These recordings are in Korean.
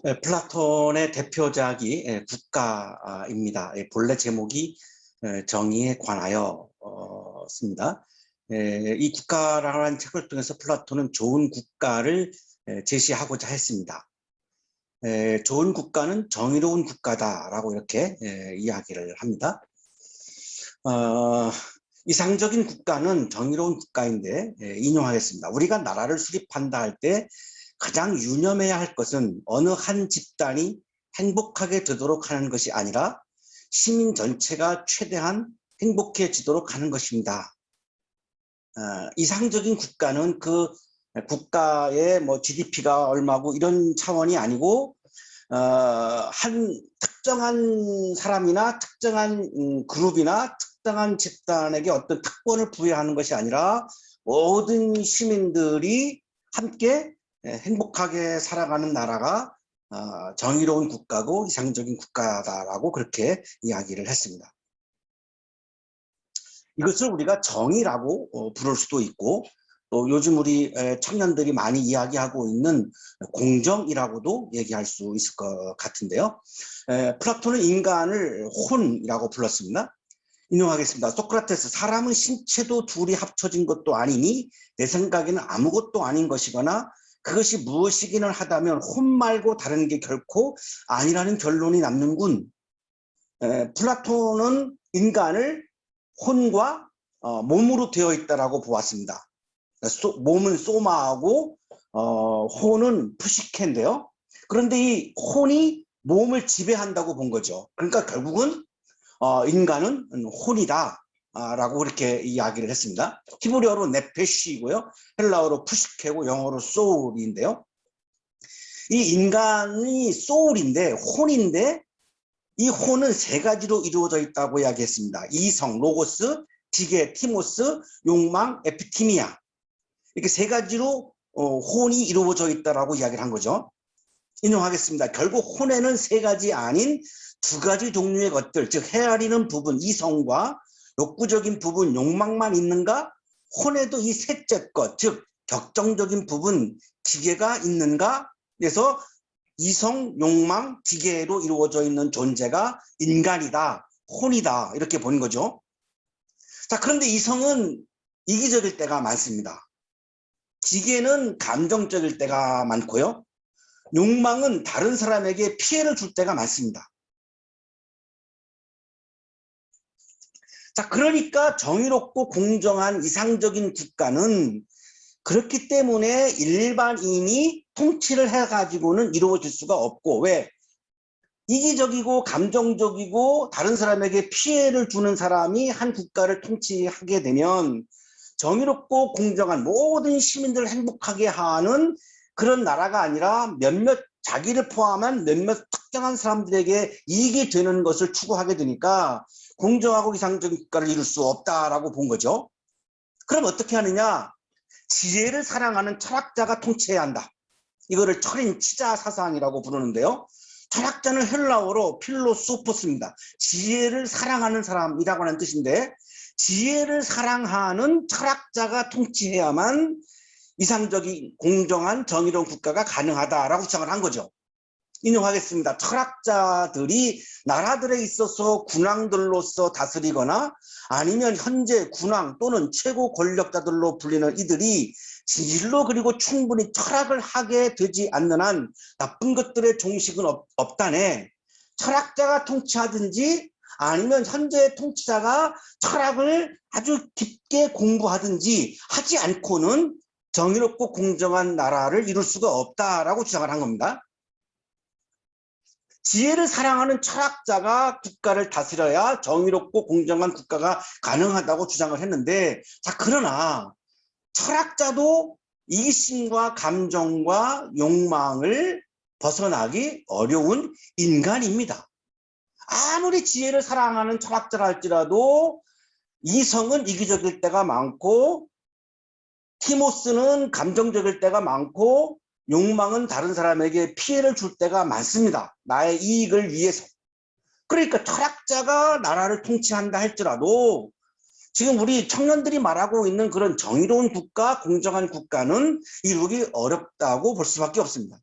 플라톤의 대표작이 국가입니다. 본래 제목이 정의에 관하여 씁니다. 이 국가라는 책을 통해서 플라톤은 좋은 국가를 제시하고자 했습니다. 좋은 국가는 정의로운 국가다라고 이렇게 이야기를 합니다. 이상적인 국가는 정의로운 국가인데 인용하겠습니다. 우리가 나라를 수립한다 할 때 가장 유념해야 할 것은 어느 한 집단이 행복하게 되도록 하는 것이 아니라 시민 전체가 최대한 행복해지도록 하는 것입니다. 이상적인 국가는 그 국가의 뭐 GDP가 얼마고 이런 차원이 아니고 한 특정한 사람이나 특정한 그룹이나 특정한 집단에게 어떤 특권을 부여하는 것이 아니라 모든 시민들이 함께 행복하게 살아가는 나라가 정의로운 국가고 이상적인 국가다라고 그렇게 이야기를 했습니다. 이것을 우리가 정의라고 부를 수도 있고 또 요즘 우리 청년들이 많이 이야기하고 있는 공정이라고도 얘기할 수 있을 것 같은데요. 플라톤은 인간을 혼이라고 불렀습니다. 인용하겠습니다. 소크라테스, 사람은 신체도 둘이 합쳐진 것도 아니니 내 생각에는 아무것도 아닌 것이거나 그것이 무엇이기는 하다면 혼 말고 다른 게 결코 아니라는 결론이 남는군. 플라톤은 인간을 혼과 몸으로 되어 있다라고 보았습니다. 몸은 소마하고 혼은 푸시케인데요. 그런데 이 혼이 몸을 지배한다고 본 거죠. 그러니까 결국은 인간은 혼이다 라고 그렇게 이야기를 했습니다. 히브리어로 네페시고요. 헬라어로 푸시케고 영어로 소울인데요. 이 인간이 소울인데 혼인데 이 혼은 세 가지로 이루어져 있다고 이야기했습니다. 이성, 로고스, 지게, 티모스, 욕망, 에피티미아. 이렇게 세 가지로 혼이 이루어져 있다라고 이야기를 한 거죠. 인용하겠습니다. 결국 혼에는 세 가지 아닌 두 가지 종류의 것들, 즉 헤아리는 부분, 이성과 욕구적인 부분, 욕망만 있는가? 혼에도 이 셋째 것, 즉 격정적인 부분, 기계가 있는가? 그래서 이성, 욕망, 기계로 이루어져 있는 존재가 인간이다, 혼이다 이렇게 보는 거죠. 자, 그런데 이성은 이기적일 때가 많습니다. 기계는 감정적일 때가 많고요. 욕망은 다른 사람에게 피해를 줄 때가 많습니다. 자, 그러니까 정의롭고 공정한 이상적인 국가는 그렇기 때문에 일반인이 통치를 해가지고는 이루어질 수가 없고, 왜? 이기적이고 감정적이고 다른 사람에게 피해를 주는 사람이 한 국가를 통치하게 되면 정의롭고 공정한 모든 시민들을 행복하게 하는 그런 나라가 아니라 몇몇 자기를 포함한 몇몇 특정한 사람들에게 이익이 되는 것을 추구하게 되니까 공정하고 이상적인 국가를 이룰 수 없다라고 본 거죠. 그럼 어떻게 하느냐? 지혜를 사랑하는 철학자가 통치해야 한다. 이거를 철인 치자 사상이라고 부르는데요. 철학자는 헬라어로 필로소포스입니다. 지혜를 사랑하는 사람이라고 하는 뜻인데 지혜를 사랑하는 철학자가 통치해야만 이상적인 공정한 정의로운 국가가 가능하다라고 주장을 한 거죠. 인용하겠습니다. 철학자들이 나라들에 있어서 군왕들로서 다스리거나 아니면 현재 군왕 또는 최고 권력자들로 불리는 이들이 진실로 그리고 충분히 철학을 하게 되지 않는 한 나쁜 것들의 종식은 없다네. 철학자가 통치하든지 아니면 현재 통치자가 철학을 아주 깊게 공부하든지 하지 않고는 정의롭고 공정한 나라를 이룰 수가 없다라고 주장을 한 겁니다. 지혜를 사랑하는 철학자가 국가를 다스려야 정의롭고 공정한 국가가 가능하다고 주장을 했는데, 자, 그러나 철학자도 이기심과 감정과 욕망을 벗어나기 어려운 인간입니다. 아무리 지혜를 사랑하는 철학자라 할지라도 이성은 이기적일 때가 많고 티모스는 감정적일 때가 많고 욕망은 다른 사람에게 피해를 줄 때가 많습니다. 나의 이익을 위해서. 그러니까 철학자가 나라를 통치한다 할지라도 지금 우리 청년들이 말하고 있는 그런 정의로운 국가, 공정한 국가는 이루기 어렵다고 볼 수밖에 없습니다.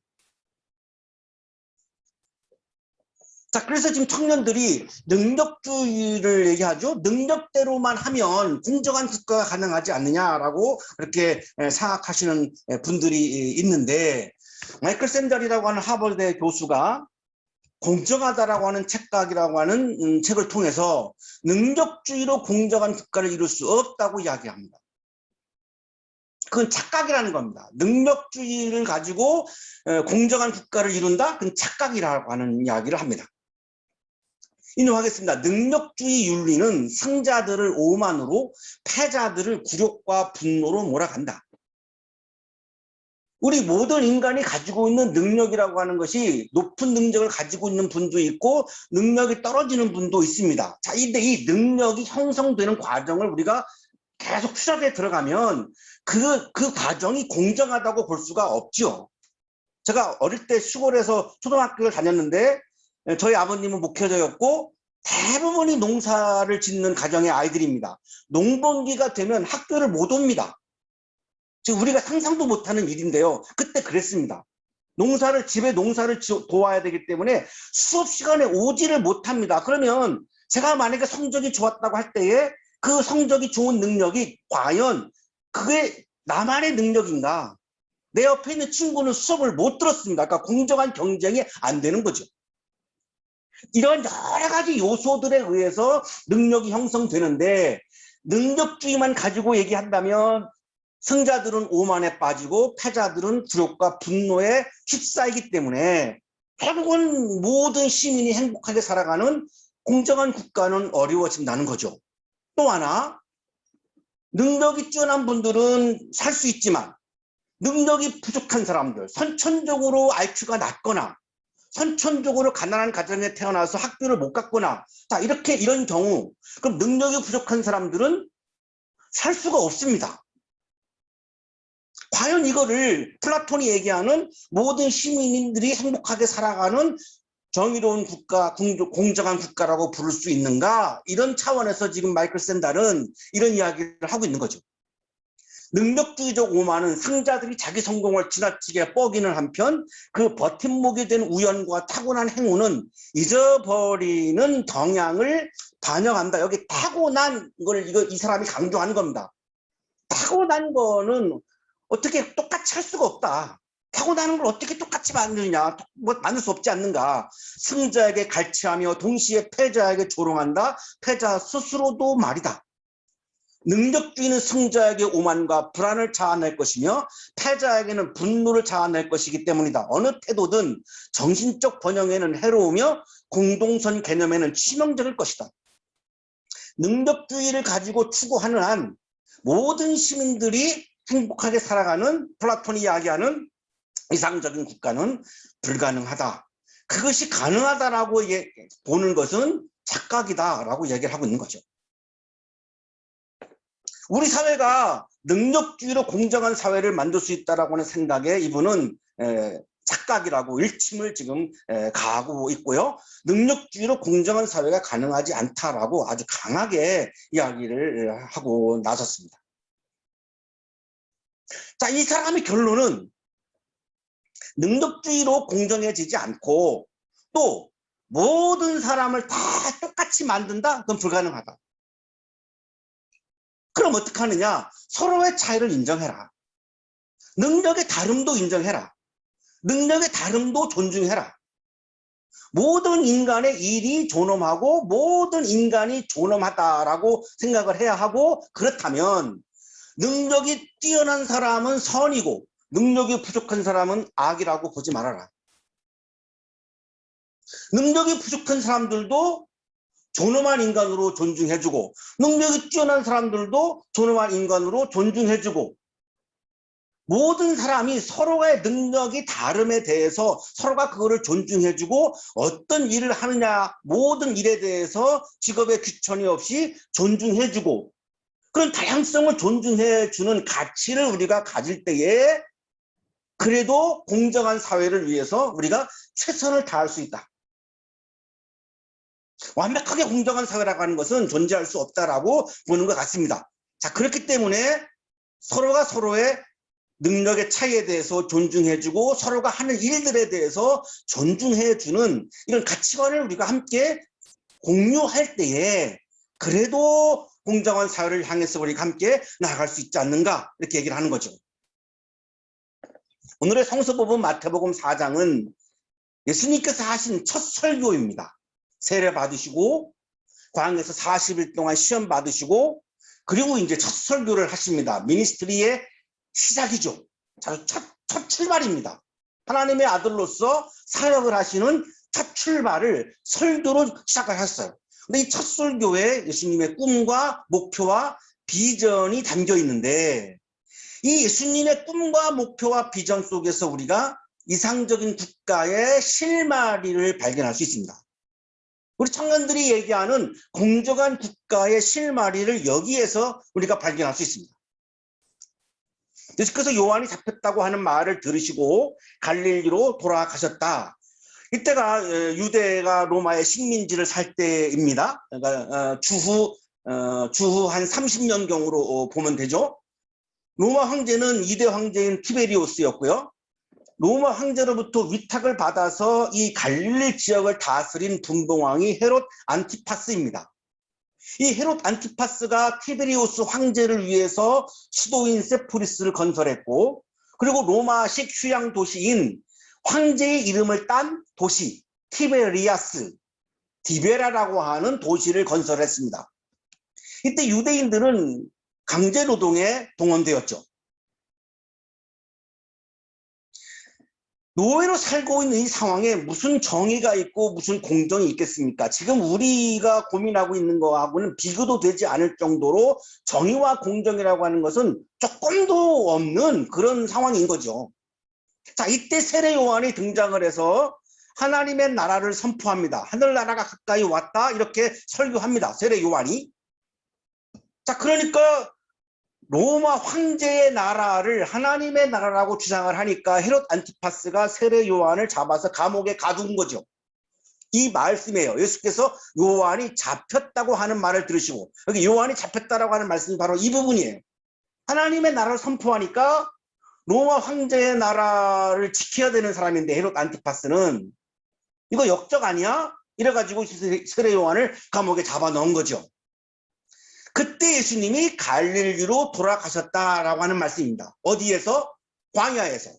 자, 그래서 지금 청년들이 능력주의를 얘기하죠. 능력대로만 하면 공정한 국가가 가능하지 않느냐라고 그렇게 생각하시는 분들이 있는데, 마이클 샌델이라고 하는 하버드대 교수가 공정하다라고 하는 책각이라고 하는 책을 통해서 능력주의로 공정한 국가를 이룰 수 없다고 이야기합니다. 그건 착각이라는 겁니다. 능력주의를 가지고 공정한 국가를 이룬다? 그건 착각이라고 하는 이야기를 합니다. 인용하겠습니다. 능력주의 윤리는 승자들을 오만으로 패자들을 굴욕과 분노로 몰아간다. 우리 모든 인간이 가지고 있는 능력이라고 하는 것이 높은 능력을 가지고 있는 분도 있고 능력이 떨어지는 분도 있습니다. 자, 근데 이 능력이 형성되는 과정을 우리가 계속 추적해 들어가면 그 과정이 공정하다고 볼 수가 없죠. 제가 어릴 때 시골에서 초등학교를 다녔는데 저희 아버님은 목회자였고 대부분이 농사를 짓는 가정의 아이들입니다. 농번기가 되면 학교를 못 옵니다. 지금 우리가 상상도 못하는 일인데요. 그때 그랬습니다. 집에 농사를 도와야 되기 때문에 수업 시간에 오지를 못합니다. 그러면 제가 만약에 성적이 좋았다고 할 때에 그 성적이 좋은 능력이 과연 그게 나만의 능력인가? 내 옆에 있는 친구는 수업을 못 들었습니다. 그러니까 공정한 경쟁이 안 되는 거죠. 이런 여러 가지 요소들에 의해서 능력이 형성되는데 능력주의만 가지고 얘기한다면 승자들은 오만에 빠지고 패자들은 굴욕과 분노에 휩싸이기 때문에 결국은 모든 시민이 행복하게 살아가는 공정한 국가는 어려워진다는 거죠. 또 하나, 능력이 뛰어난 분들은 살 수 있지만 능력이 부족한 사람들, 선천적으로 IQ가 낮거나 선천적으로 가난한 가정에 태어나서 학교를 못 갔거나 자 이런 경우 그럼 능력이 부족한 사람들은 살 수가 없습니다. 과연 이거를 플라톤이 얘기하는 모든 시민들이 행복하게 살아가는 정의로운 국가, 공정한 국가라고 부를 수 있는가? 이런 차원에서 지금 마이클 샌달은 이런 이야기를 하고 있는 거죠. 능력주의적 오만은 승자들이 자기 성공을 지나치게 뻐기는 한편 그 버팀목이 된 우연과 타고난 행운은 잊어버리는 경향을 반영한다. 여기 타고난 걸 이 사람이 강조하는 겁니다. 타고난 거는 어떻게 똑같이 할 수가 없다. 타고나는 걸 어떻게 똑같이 만드냐? 만들 수 없지 않는가? 승자에게 갈취하며 동시에 패자에게 조롱한다. 패자 스스로도 말이다. 능력주의는 승자에게 오만과 불안을 자아낼 것이며 패자에게는 분노를 자아낼 것이기 때문이다. 어느 태도든 정신적 번영에는 해로우며 공동선 개념에는 치명적일 것이다. 능력주의를 가지고 추구하는 한 모든 시민들이 행복하게 살아가는 플라톤이 이야기하는 이상적인 국가는 불가능하다. 그것이 가능하다라고 보는 것은 착각이다라고 얘기를 하고 있는 거죠. 우리 사회가 능력주의로 공정한 사회를 만들 수 있다라고 하는 생각에 이분은 착각이라고 일침을 지금 가하고 있고요. 능력주의로 공정한 사회가 가능하지 않다라고 아주 강하게 이야기를 하고 나섰습니다. 자, 이 사람의 결론은 능력주의로 공정해지지 않고 또 모든 사람을 다 똑같이 만든다? 그건 불가능하다. 그럼 어떻게 하느냐? 서로의 차이를 인정해라. 능력의 다름도 인정해라. 능력의 다름도 존중해라. 모든 인간의 일이 존엄하고 모든 인간이 존엄하다라고 생각을 해야 하고 그렇다면 능력이 뛰어난 사람은 선이고 능력이 부족한 사람은 악이라고 보지 말아라. 능력이 부족한 사람들도 존엄한 인간으로 존중해주고 능력이 뛰어난 사람들도 존엄한 인간으로 존중해주고 모든 사람이 서로의 능력이 다름에 대해서 서로가 그거를 존중해주고 어떤 일을 하느냐 모든 일에 대해서 직업의 귀천이 없이 존중해주고 그런 다양성을 존중해주는 가치를 우리가 가질 때에 그래도 공정한 사회를 위해서 우리가 최선을 다할 수 있다. 완벽하게 공정한 사회라고 하는 것은 존재할 수 없다라고 보는 것 같습니다. 자, 그렇기 때문에 서로가 서로의 능력의 차이에 대해서 존중해주고 서로가 하는 일들에 대해서 존중해주는 이런 가치관을 우리가 함께 공유할 때에 그래도 공정한 사회를 향해서 우리가 함께 나아갈 수 있지 않는가 이렇게 얘기를 하는 거죠. 오늘의 성서법은 마태복음 4장은 예수님께서 하신 첫 설교입니다. 세례 받으시고 광야에서 40일 동안 시험 받으시고 그리고 이제 첫 설교를 하십니다. 미니스트리의 시작이죠. 첫 출발입니다. 하나님의 아들로서 사역을 하시는 첫 출발을 설교로 시작을 했어요. 근데 이 첫 설교에 예수님의 꿈과 목표와 비전이 담겨 있는데 이 예수님의 꿈과 목표와 비전 속에서 우리가 이상적인 국가의 실마리를 발견할 수 있습니다. 우리 청년들이 얘기하는 공정한 국가의 실마리를 여기에서 우리가 발견할 수 있습니다. 예수께서 요한이 잡혔다고 하는 말을 들으시고 갈릴리로 돌아가셨다. 이때가 유대가 로마의 식민지를 살 때입니다. 그러니까 주후 한 30년경으로 보면 되죠. 로마 황제는 2대 황제인 티베리우스였고요. 로마 황제로부터 위탁을 받아서 이 갈릴리 지역을 다스린 분봉왕이 헤롯 안티파스입니다. 이 헤롯 안티파스가 티베리우스 황제를 위해서 수도인 세포리스를 건설했고 그리고 로마식 휴양 도시인 황제의 이름을 딴 도시 티베리아스, 디베라라고 하는 도시를 건설했습니다. 이때 유대인들은 강제노동에 동원되었죠. 노예로 살고 있는 이 상황에 무슨 정의가 있고 무슨 공정이 있겠습니까? 지금 우리가 고민하고 있는 거하고는 비교도 되지 않을 정도로 정의와 공정이라고 하는 것은 조금도 없는 그런 상황인 거죠. 자, 이때 세례 요한이 등장을 해서 하나님의 나라를 선포합니다. 하늘나라가 가까이 왔다 이렇게 설교합니다. 세례 요한이. 자, 그러니까 로마 황제의 나라를 하나님의 나라라고 주장을 하니까 헤롯 안티파스가 세례 요한을 잡아서 감옥에 가둔 거죠. 이 말씀이에요. 예수께서 요한이 잡혔다고 하는 말을 들으시고 여기 요한이 잡혔다라고 하는 말씀이 바로 이 부분이에요. 하나님의 나라를 선포하니까 로마 황제의 나라를 지켜야 되는 사람인데 헤롯 안티파스는 이거 역적 아니야? 이래가지고 세례 요한을 감옥에 잡아 넣은 거죠. 그때 예수님이 갈릴리로 돌아가셨다라고 하는 말씀입니다. 어디에서? 광야에서.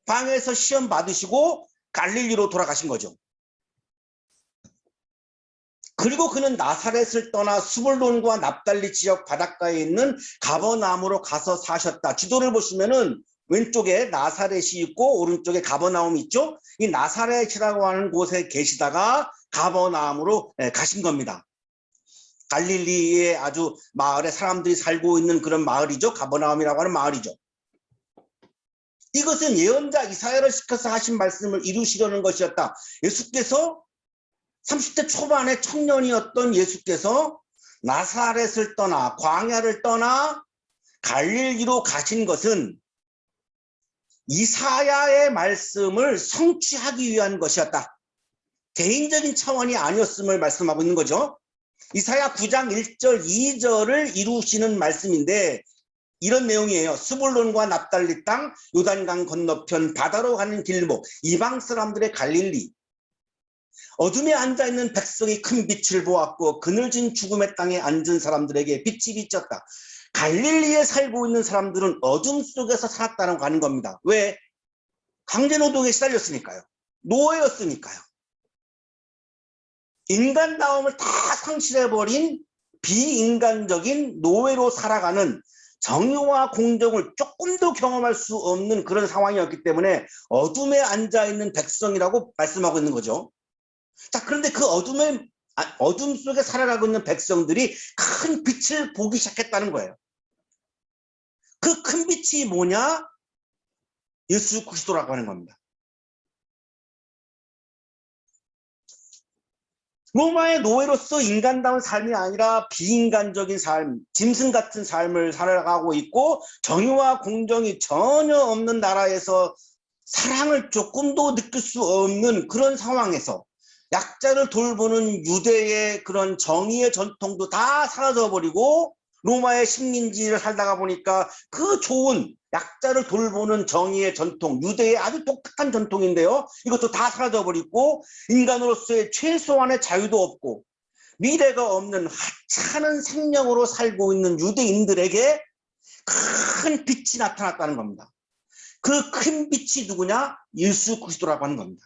광야에서 시험 받으시고 갈릴리로 돌아가신 거죠. 그리고 그는 나사렛을 떠나 스불론과 납달리 지역 바닷가에 있는 가버나움으로 가서 사셨다. 지도를 보시면은 왼쪽에 나사렛이 있고 오른쪽에 가버나움이 있죠. 이 나사렛이라고 하는 곳에 계시다가 가버나움으로 가신 겁니다. 갈릴리의 아주 마을에 사람들이 살고 있는 그런 마을이죠. 가버나움이라고 하는 마을이죠. 이것은 예언자 이사야를 시켜서 하신 말씀을 이루시려는 것이었다. 예수께서 30대 초반의 청년이었던 예수께서 나사렛을 떠나 광야를 떠나 갈릴리로 가신 것은 이사야의 말씀을 성취하기 위한 것이었다. 개인적인 차원이 아니었음을 말씀하고 있는 거죠. 이사야 9장 1절 2절을 이루시는 말씀인데 이런 내용이에요. 스불론과 납달리 땅 요단강 건너편 바다로 가는 길목 이방 사람들의 갈릴리 어둠에 앉아있는 백성이 큰 빛을 보았고 그늘진 죽음의 땅에 앉은 사람들에게 빛이 비쳤다. 갈릴리에 살고 있는 사람들은 어둠 속에서 살았다는 거 하는 겁니다. 왜? 강제노동에 시달렸으니까요. 노예였으니까요. 인간다움을 다 상실해버린 비인간적인 노예로 살아가는 정의와 공정을 조금도 경험할 수 없는 그런 상황이었기 때문에 어둠에 앉아있는 백성이라고 말씀하고 있는 거죠. 자, 그런데 그 어둠 속에 살아가고 있는 백성들이 큰 빛을 보기 시작했다는 거예요. 그 큰 빛이 뭐냐? 예수 그리스도라고 하는 겁니다. 로마의 노예로서 인간다운 삶이 아니라 비인간적인 삶, 짐승 같은 삶을 살아가고 있고 정의와 공정이 전혀 없는 나라에서 사랑을 조금도 느낄 수 없는 그런 상황에서 약자를 돌보는 유대의 그런 정의의 전통도 다 사라져버리고 로마의 식민지를 살다가 보니까 그 좋은 약자를 돌보는 정의의 전통, 유대의 아주 독특한 전통인데요. 이것도 다 사라져버리고 인간으로서의 최소한의 자유도 없고 미래가 없는 하찮은 생명으로 살고 있는 유대인들에게 큰 빛이 나타났다는 겁니다. 그 큰 빛이 누구냐? 예수 그리스도라고 하는 겁니다.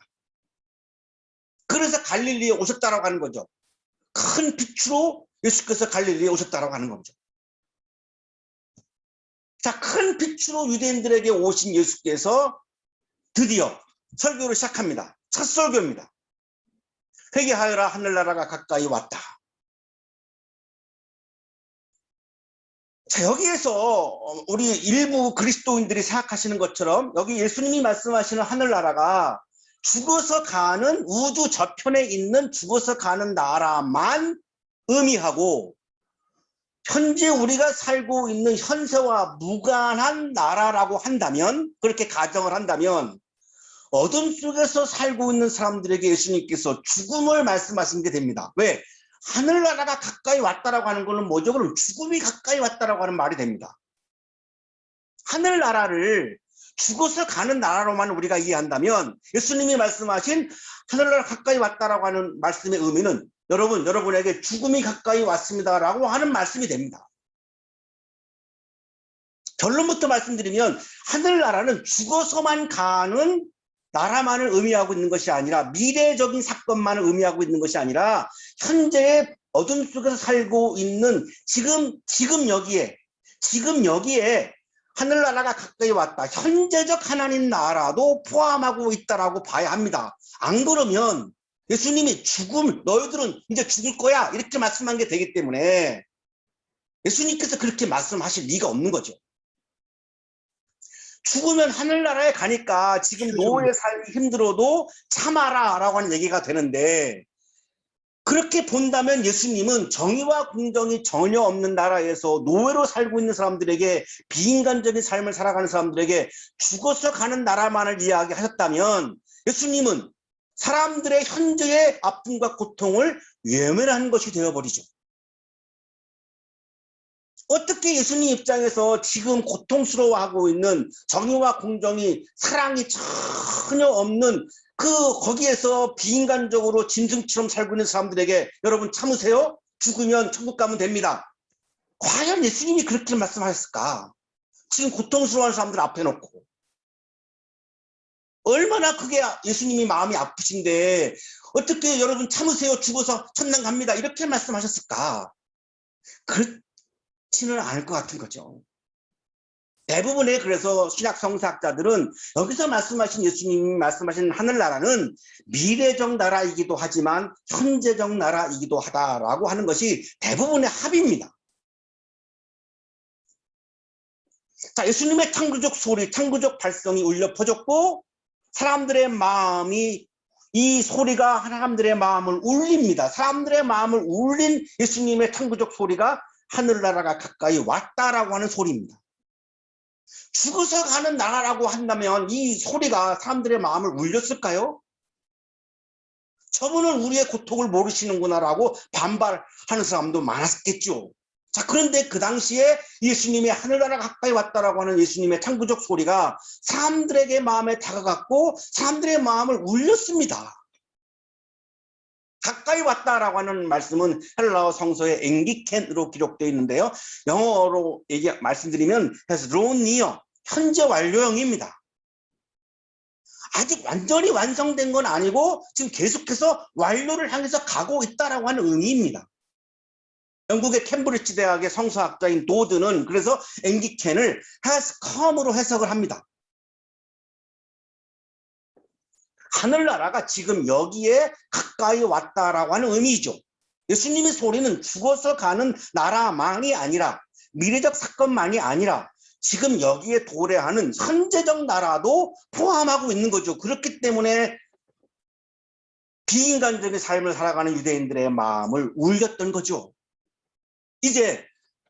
그래서 갈릴리에 오셨다라고 하는 거죠. 큰 빛으로 예수께서 갈릴리에 오셨다라고 하는 거죠. 자, 큰 빛으로 유대인들에게 오신 예수께서 드디어 설교를 시작합니다. 첫 설교입니다. 회개하여라, 하늘나라가 가까이 왔다. 자, 여기에서 우리 일부 그리스도인들이 생각하시는 것처럼 여기 예수님이 말씀하시는 하늘나라가 죽어서 가는 우주 저편에 있는 죽어서 가는 나라만 의미하고 현재 우리가 살고 있는 현세와 무관한 나라라고 한다면, 그렇게 가정을 한다면 어둠 속에서 살고 있는 사람들에게 예수님께서 죽음을 말씀하신 게 됩니다. 왜? 하늘나라가 가까이 왔다라고 하는 거는 뭐죠? 그럼 죽음이 가까이 왔다라고 하는 말이 됩니다. 하늘나라를 죽어서 가는 나라로만 우리가 이해한다면 예수님이 말씀하신 하늘나라 가까이 왔다라고 하는 말씀의 의미는 여러분에게 죽음이 가까이 왔습니다라고 하는 말씀이 됩니다. 결론부터 말씀드리면 하늘나라는 죽어서만 가는 나라만을 의미하고 있는 것이 아니라 미래적인 사건만을 의미하고 있는 것이 아니라 현재의 어둠 속에서 살고 있는 지금 여기에 하늘나라가 가까이 왔다. 현재적 하나님 나라도 포함하고 있다라고 봐야 합니다. 안 그러면 예수님이 너희들은 이제 죽을 거야 이렇게 말씀한 게 되기 때문에 예수님께서 그렇게 말씀하실 리가 없는 거죠. 죽으면 하늘나라에 가니까 지금 노예의 삶이 힘들어도 참아라 라고 하는 얘기가 되는데, 그렇게 본다면 예수님은 정의와 공정이 전혀 없는 나라에서 노예로 살고 있는 사람들에게, 비인간적인 삶을 살아가는 사람들에게 죽어서 가는 나라만을 이야기하셨다면 예수님은 사람들의 현재의 아픔과 고통을 외면한 것이 되어버리죠. 어떻게 예수님 입장에서 지금 고통스러워하고 있는 정의와 공정이, 사랑이 전혀 없는 거기에서 비인간적으로 짐승처럼 살고 있는 사람들에게 여러분 참으세요? 죽으면 천국 가면 됩니다. 과연 예수님이 그렇게 말씀하셨을까? 지금 고통스러워하는 사람들 앞에 놓고. 얼마나 그게 예수님이 마음이 아프신데 어떻게 여러분 참으세요? 죽어서 천당 갑니다. 이렇게 말씀하셨을까? 그렇지는 않을 것 같은 거죠. 대부분의 그래서 신약 성서학자들은 여기서 말씀하신 예수님이 말씀하신 하늘나라는 미래적 나라이기도 하지만 현재적 나라이기도 하다라고 하는 것이 대부분의 합의입니다. 자, 예수님의 창조적 소리, 창조적 발성이 울려 퍼졌고 사람들의 마음이, 이 소리가 사람들의 마음을 울립니다. 사람들의 마음을 울린 예수님의 창조적 소리가 하늘나라가 가까이 왔다라고 하는 소리입니다. 죽어서 가는 나라라고 한다면 이 소리가 사람들의 마음을 울렸을까요? 저분은 우리의 고통을 모르시는구나라고 반발하는 사람도 많았겠죠. 자, 그런데 그 당시에 예수님의 하늘나라가 가까이 왔다라고 하는 예수님의 창조적 소리가 사람들에게 마음에 다가갔고 사람들의 마음을 울렸습니다. 가까이 왔다라고 하는 말씀은 헬라어 성서의 앵기켄으로 기록되어 있는데요. 영어로 말씀드리면 has drawn near, 현재 완료형입니다. 아직 완전히 완성된 건 아니고 지금 계속해서 완료를 향해서 가고 있다라고 하는 의미입니다. 영국의 캠브리지 대학의 성서학자인 도드는 그래서 앵기켄을 has come으로 해석을 합니다. 하늘나라가 지금 여기에 가까이 왔다라고 하는 의미죠. 예수님의 소리는 죽어서 가는 나라만이 아니라, 미래적 사건만이 아니라 지금 여기에 도래하는 현재적 나라도 포함하고 있는 거죠. 그렇기 때문에 비인간적인 삶을 살아가는 유대인들의 마음을 울렸던 거죠. 이제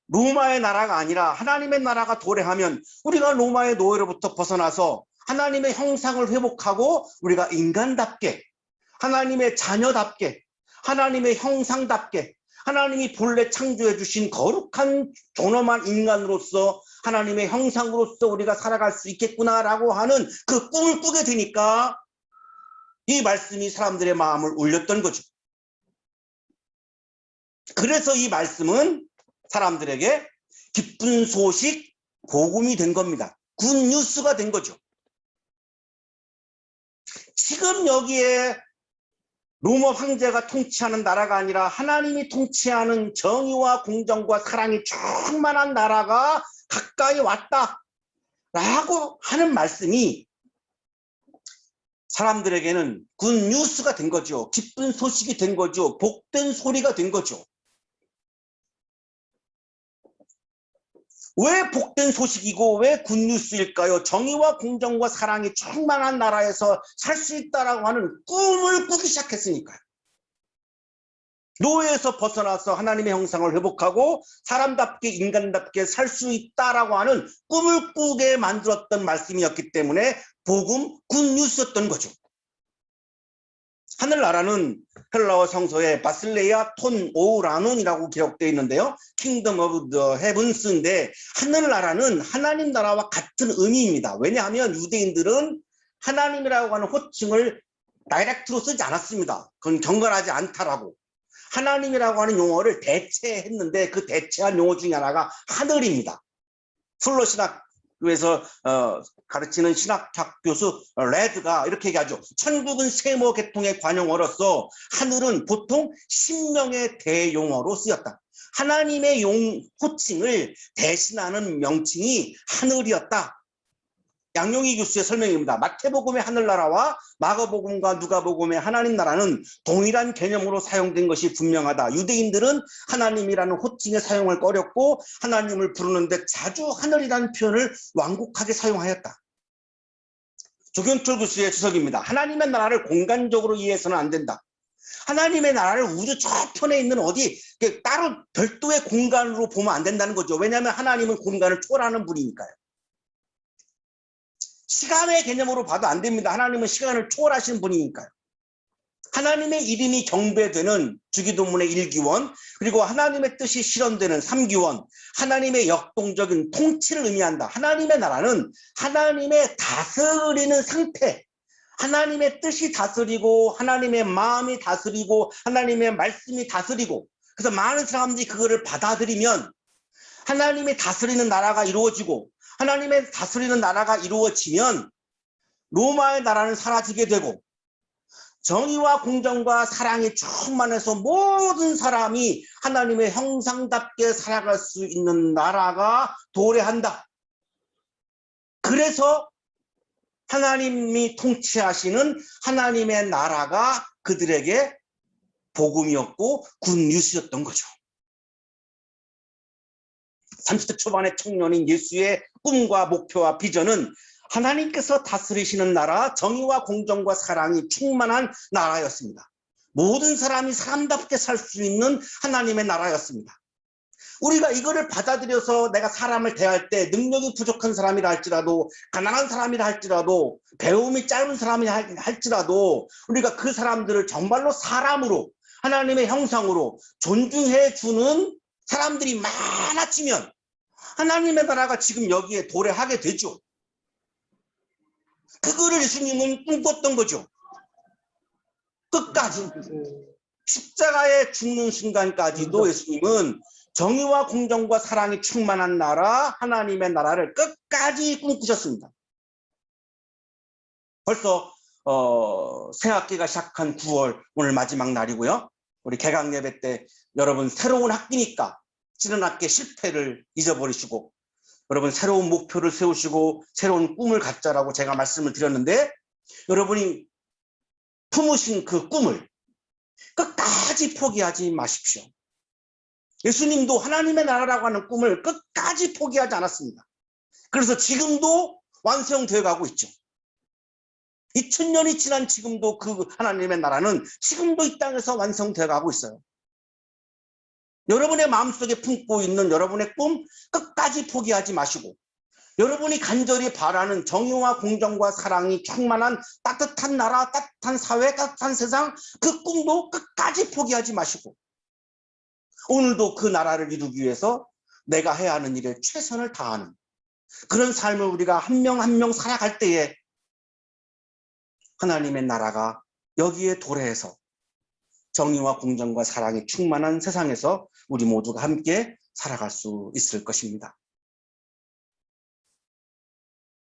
로마의 나라가 아니라 하나님의 나라가 도래하면 우리가 로마의 노예로부터 벗어나서 하나님의 형상을 회복하고 우리가 인간답게, 하나님의 자녀답게, 하나님의 형상답게, 하나님이 본래 창조해 주신 거룩한 존엄한 인간으로서 하나님의 형상으로서 우리가 살아갈 수 있겠구나라고 하는 그 꿈을 꾸게 되니까 이 말씀이 사람들의 마음을 울렸던 거죠. 그래서 이 말씀은 사람들에게 기쁜 소식, 복음이 된 겁니다. 굿뉴스가 된 거죠. 지금 여기에 로마 황제가 통치하는 나라가 아니라 하나님이 통치하는 정의와 공정과 사랑이 충만한 나라가 가까이 왔다라고 하는 말씀이 사람들에게는 굿뉴스가 된 거죠. 기쁜 소식이 된 거죠. 복된 소리가 된 거죠. 왜 복된 소식이고 왜 굿뉴스일까요? 정의와 공정과 사랑이 충만한 나라에서 살 수 있다라고 하는 꿈을 꾸기 시작했으니까요. 노예에서 벗어나서 하나님의 형상을 회복하고 사람답게 인간답게 살 수 있다라고 하는 꿈을 꾸게 만들었던 말씀이었기 때문에 복음 굿뉴스였던 거죠. 하늘나라는 헬라어 성서에 바실레아 톤 오우라논이라고 기록되어 있는데요. 킹덤 오브 더 헤븐스인데 하늘나라는 하나님 나라와 같은 의미입니다. 왜냐하면 유대인들은 하나님이라고 하는 호칭을 다이렉트로 쓰지 않았습니다. 그건 경건하지 않다라고. 하나님이라고 하는 용어를 대체했는데 그 대체한 용어 중에 하나가 하늘입니다. 플로신학교에서 가르치는 신학학 교수 레드가 이렇게 얘기하죠. 천국은 세모 계통의 관용어로서 하늘은 보통 신명의 대용어로 쓰였다. 하나님의 호칭을 대신하는 명칭이 하늘이었다. 양용희 교수의 설명입니다. 마태복음의 하늘나라와 마가복음과 누가복음의 하나님 나라는 동일한 개념으로 사용된 것이 분명하다. 유대인들은 하나님이라는 호칭의 사용을 꺼렸고 하나님을 부르는데 자주 하늘이라는 표현을 완곡하게 사용하였다. 조경철 교수의 주석입니다. 하나님의 나라를 공간적으로 이해해서는 안 된다. 하나님의 나라를 우주 저편에 있는 어디 따로 별도의 공간으로 보면 안 된다는 거죠. 왜냐하면 하나님은 공간을 초월하는 분이니까요. 시간의 개념으로 봐도 안 됩니다. 하나님은 시간을 초월하시는 분이니까요. 하나님의 이름이 경배되는 주기도문의 1기원, 그리고 하나님의 뜻이 실현되는 3기원, 하나님의 역동적인 통치를 의미한다. 하나님의 나라는 하나님의 다스리는 상태, 하나님의 뜻이 다스리고 하나님의 마음이 다스리고 하나님의 말씀이 다스리고, 그래서 많은 사람들이 그거를 받아들이면 하나님의 다스리는 나라가 이루어지고, 하나님의 다스리는 나라가 이루어지면 로마의 나라는 사라지게 되고 정의와 공정과 사랑이 충만해서 모든 사람이 하나님의 형상답게 살아갈 수 있는 나라가 도래한다. 그래서 하나님이 통치하시는 하나님의 나라가 그들에게 복음이었고 굿뉴스였던 거죠. 30대 초반의 청년인 예수의 꿈과 목표와 비전은 하나님께서 다스리시는 나라, 정의와 공정과 사랑이 충만한 나라였습니다. 모든 사람이 사람답게 살 수 있는 하나님의 나라였습니다. 우리가 이거를 받아들여서 내가 사람을 대할 때 능력이 부족한 사람이라 할지라도, 가난한 사람이라 할지라도, 배움이 짧은 사람이라 할지라도 우리가 그 사람들을 정말로 사람으로, 하나님의 형상으로 존중해 주는 사람들이 많아지면 하나님의 나라가 지금 여기에 도래하게 되죠. 그거를 예수님은 꿈꿨던 거죠. 끝까지. 십자가에 죽는 순간까지도 예수님은 정의와 공정과 사랑이 충만한 나라, 하나님의 나라를 끝까지 꿈꾸셨습니다. 벌써 새학기가 시작한 9월, 오늘 마지막 날이고요. 우리 개강 예배 때 여러분 새로운 학기니까 지난 학기의 실패를 잊어버리시고 여러분 새로운 목표를 세우시고 새로운 꿈을 갖자라고 제가 말씀을 드렸는데, 여러분이 품으신 그 꿈을 끝까지 포기하지 마십시오. 예수님도 하나님의 나라라고 하는 꿈을 끝까지 포기하지 않았습니다. 그래서 지금도 완성되어 가고 있죠. 2000년이 지난 지금도 그 하나님의 나라는 지금도 이 땅에서 완성되어 가고 있어요. 여러분의 마음속에 품고 있는 여러분의 꿈 끝까지 포기하지 마시고, 여러분이 간절히 바라는 정의와 공정과 사랑이 충만한 따뜻한 나라, 따뜻한 사회, 따뜻한 세상, 그 꿈도 끝까지 포기하지 마시고 오늘도 그 나라를 이루기 위해서 내가 해야 하는 일에 최선을 다하는 그런 삶을 우리가 한 명 한 명 살아갈 때에 하나님의 나라가 여기에 도래해서 정의와 공정과 사랑이 충만한 세상에서 우리 모두가 함께 살아갈 수 있을 것입니다.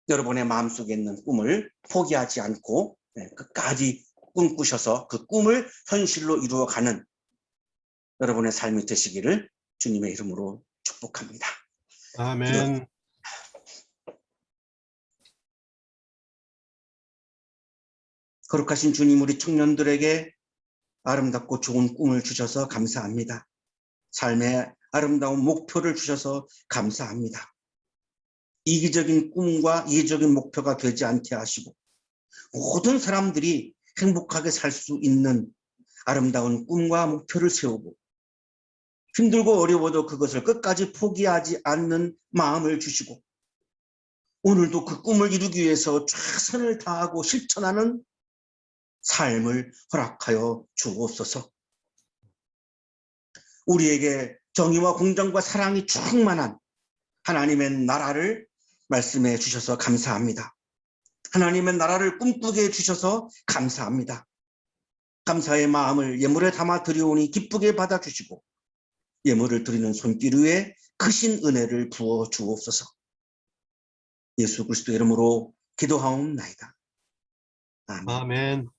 여러분의 마음속에 있는 꿈을 포기하지 않고 끝까지 꿈꾸셔서 그 꿈을 현실로 이루어가는 여러분의 삶이 되시기를 주님의 이름으로 축복합니다. 아멘. 거룩하신 주님, 우리 청년들에게 아름답고 좋은 꿈을 주셔서 감사합니다. 삶의 아름다운 목표를 주셔서 감사합니다. 이기적인 꿈과 이기적인 목표가 되지 않게 하시고 모든 사람들이 행복하게 살 수 있는 아름다운 꿈과 목표를 세우고 힘들고 어려워도 그것을 끝까지 포기하지 않는 마음을 주시고 오늘도 그 꿈을 이루기 위해서 최선을 다하고 실천하는 삶을 허락하여 주옵소서. 우리에게 정의와 공정과 사랑이 충만한 하나님의 나라를 말씀해 주셔서 감사합니다. 하나님의 나라를 꿈꾸게 해주셔서 감사합니다. 감사의 마음을 예물에 담아 드리오니 기쁘게 받아주시고 예물을 드리는 손길 위에 크신 은혜를 부어 주옵소서. 예수 그리스도 이름으로 기도하옵나이다. 아멘. 아멘.